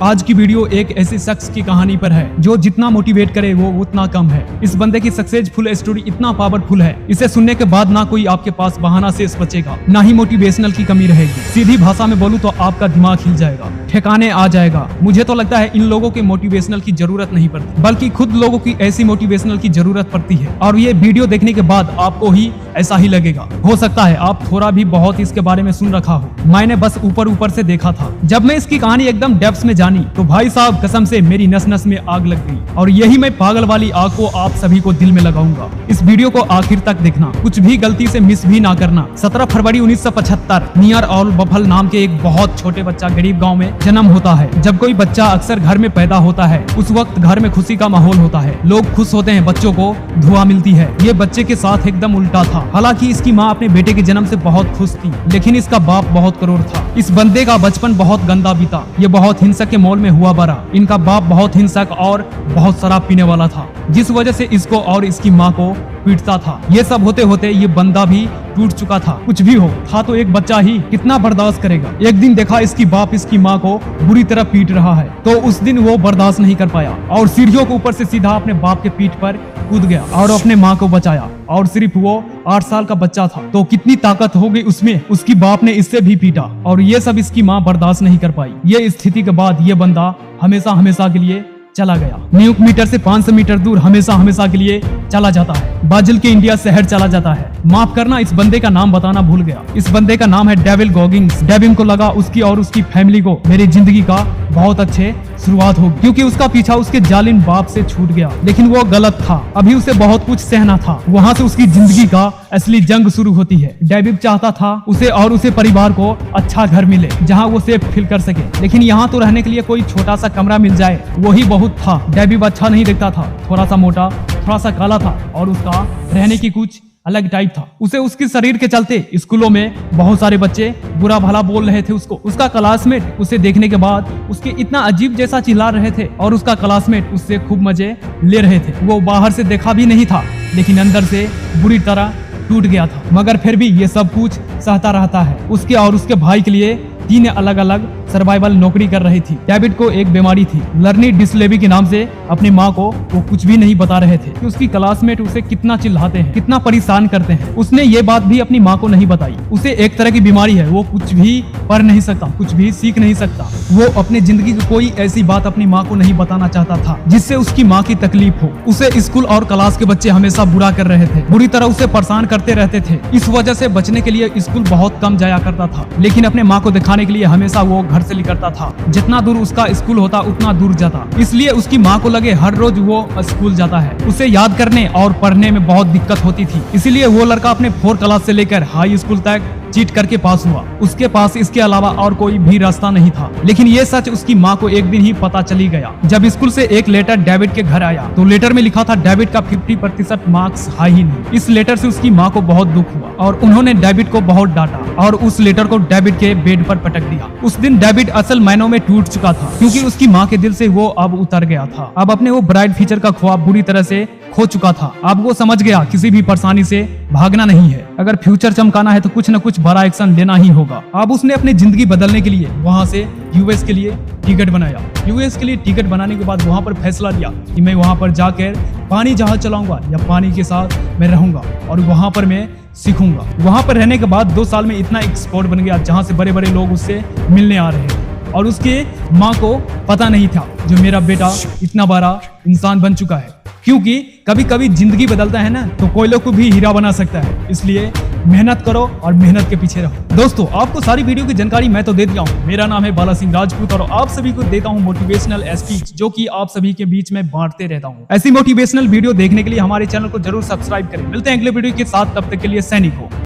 आज की वीडियो एक ऐसे शख्स की कहानी पर है जो जितना मोटिवेट करे वो उतना कम है। इस बंदे की सक्सेसफुल स्टोरी इतना पावरफुल है, इसे सुनने के बाद ना कोई आपके पास बहाना से बचेगा, ना ही मोटिवेशनल की कमी रहेगी। सीधी भाषा में बोलूं तो आपका दिमाग हिल जाएगा, ठिकाने आ जाएगा। मुझे तो लगता है इन लोगों के मोटिवेशनल की जरूरत नहीं पड़ती, बल्कि खुद लोगों की ऐसी मोटिवेशनल की जरूरत पड़ती है। और ये वीडियो देखने के बाद आपको ही ऐसा ही लगेगा। हो सकता है आप थोड़ा भी बहुत इसके बारे में सुन रखा हो, मैंने बस ऊपर ऊपर से देखा था। जब मैं इसकी कहानी एकदम डेप्थ में जानी तो भाई साहब कसम से मेरी नस नस में आग लग गई। और यही मैं पागल वाली आग को आप सभी को दिल में लगाऊंगा। इस वीडियो को आखिर तक देखना, कुछ भी गलती से मिस भी ना करना। 17 फरवरी 1975 नियर ऑल बफल नाम के एक बहुत छोटे बच्चा गरीब गाँव में जन्म होता है। जब कोई बच्चा अक्सर घर में पैदा होता है उस वक्त घर में खुशी का माहौल होता है, लोग खुश होते हैं, बच्चों को दुआ मिलती है। ये बच्चे के साथ एकदम उल्टा था। हालांकि इसकी माँ अपने बेटे के जन्म से बहुत खुश थी, लेकिन इसका बाप बहुत क्रूर था। इस बंदे का बचपन बहुत गंदा बीता। ये बहुत हिंसक के मोल में हुआ बड़ा। इनका बाप बहुत हिंसक और बहुत शराब पीने वाला था, जिस वजह से इसको और इसकी माँ को पीटता था। ये सब होते होते ये बंदा भी टूट चुका था। कुछ भी हो, था तो एक बच्चा ही, कितना बर्दाश्त करेगा। एक दिन देखा इसकी बाप इसकी माँ को बुरी तरह पीट रहा है, तो उस दिन वो बर्दाश्त नहीं कर पाया और सीढ़ियों के ऊपर से सीधा अपने बाप के पीठ पर कूद गया और अपने माँ को बचाया। और सिर्फ वो 8 साल का बच्चा था, तो कितनी ताकत हो गई उसमें। उसकी बाप ने इससे भी पीटा और ये सब इसकी माँ बर्दाश्त नहीं कर पाई। ये स्थिति के बाद ये बंदा हमेशा हमेशा के लिए चला गया। न्यूक मीटर से 500 मीटर दूर हमेशा हमेशा के लिए चला जाता है। बाजिल के इंडिया शहर चला जाता है। माफ करना, इस बंदे का नाम बताना भूल गया। इस बंदे का नाम है डेविल गॉगिंग्स। डेविन को लगा उसकी और उसकी फैमिली को मेरी जिंदगी का बहुत अच्छे शुरुआत होगी, क्योंकि उसका पीछा उसके जालिम बाप से छूट गया। लेकिन वो गलत था, अभी उसे बहुत कुछ सहना था। वहाँ से उसकी जिंदगी का असली जंग शुरू होती है। डेविड चाहता था उसे और उसे परिवार को अच्छा घर मिले जहाँ वो सेफ फील कर सके, लेकिन यहाँ तो रहने के लिए कोई छोटा सा कमरा मिल जाए वही बहुत था। डेविड अच्छा नहीं दिखता था, थोड़ा सा मोटा, थोड़ा सा काला था और उसका रहने की कुछ अलग टाइप था। उसे उसके शरीर के चलते स्कूलों में बहुत सारे बच्चे बुरा भला बोल रहे थे उसको। उसका क्लासमेट उसे देखने के बाद उसके इतना अजीब जैसा चिल्ला रहे थे और उसका क्लासमेट उससे खूब मजे ले रहे थे। वो बाहर से देखा भी नहीं था, लेकिन अंदर से बुरी तरह टूट गया था। मगर फिर भी ये सब कुछ सहता रहता है। उसके और उसके भाई के लिए 3 अलग अलग सर्वाइवल नौकरी कर रही थी। डेविड को एक बीमारी थी, लर्निंग डिसलेबी के नाम से। अपनी माँ को वो कुछ भी नहीं बता रहे थे कि उसकी क्लासमेट उसे कितना चिल्लाते हैं, कितना परेशान करते हैं। उसने ये बात भी अपनी माँ को नहीं बताई। उसे एक तरह की बीमारी है, वो कुछ भी पढ़ नहीं सकता, कुछ भी सीख नहीं सकता। वो अपने जिंदगी की कोई ऐसी बात अपनी माँ को नहीं बताना चाहता था जिससे उसकी माँ की तकलीफ हो। उसे स्कूल और क्लास के बच्चे हमेशा बुरा कर रहे थे, बुरी तरह उसे परेशान करते रहते थे। इस वजह से बचने के लिए स्कूल बहुत कम जाया करता था, लेकिन अपने माँ को दिखाने के लिए हमेशा वो घर से निकलता था। जितना दूर उसका स्कूल होता उतना दूर जाता, इसलिए उसकी माँ को लगे हर रोज वो स्कूल जाता है। उसे याद करने और पढ़ने में बहुत दिक्कत होती थी, इसीलिए वो लड़का अपने 4 क्लास से लेकर हाई स्कूल तक चीट करके पास हुआ। उसके पास इसके अलावा और कोई भी रास्ता नहीं था। लेकिन ये सच उसकी माँ को एक दिन ही पता चली गया। जब स्कूल से एक लेटर डेविड के घर आया तो लेटर में लिखा था डेविड का 50% मार्क्स हाई ही नहीं। इस लेटर से उसकी माँ को बहुत दुख हुआ और उन्होंने डेविड को बहुत डांटा और उस लेटर को डेविड के बेड पर पटक दिया। उस दिन डेविड असल मायनों में टूट चुका था, क्योंकि उसकी माँ के दिल से वो अब उतर गया था। अब अपने वो ब्राइट फ्यूचर का ख्वाब बुरी तरह से खो चुका था। अब वो समझ गया किसी भी परेशानी से भागना नहीं है, अगर फ्यूचर चमकाना है तो कुछ न कुछ बड़ा एक्शन लेना ही होगा। अब उसने अपनी जिंदगी बदलने के लिए वहाँ से यूएस के लिए टिकट बनाया। यूएस के लिए टिकट बनाने के बाद वहाँ पर फैसला लिया कि मैं वहाँ पर जाकर पानी जहाज चलाऊंगा या पानी के साथ मैं रहूंगा और वहाँ पर मैं सीखूंगा। वहाँ पर रहने के बाद 2 साल में इतना एक्सपर्ट बन गया जहाँ से बड़े बड़े लोग उससे मिलने आ रहे हैं। और उसके माँ को पता नहीं था जो मेरा बेटा इतना बड़ा इंसान बन चुका है, क्योंकि कभी कभी जिंदगी बदलता है ना तो कोयलों को भी हीरा बना सकता है। इसलिए मेहनत करो और मेहनत के पीछे रहो। दोस्तों, आपको सारी वीडियो की जानकारी मैं तो दे दिया हूँ। मेरा नाम है बाला सिंह राजपूत और आप सभी को देता हूँ मोटिवेशनल स्पीच, जो कि आप सभी के बीच में बांटते रहता हूँ। ऐसी मोटिवेशनल वीडियो देखने के लिए हमारे चैनल को जरूर सब्सक्राइब करें। मिलते हैं अगले वीडियो के साथ, तब तक के लिए सैनिक हो।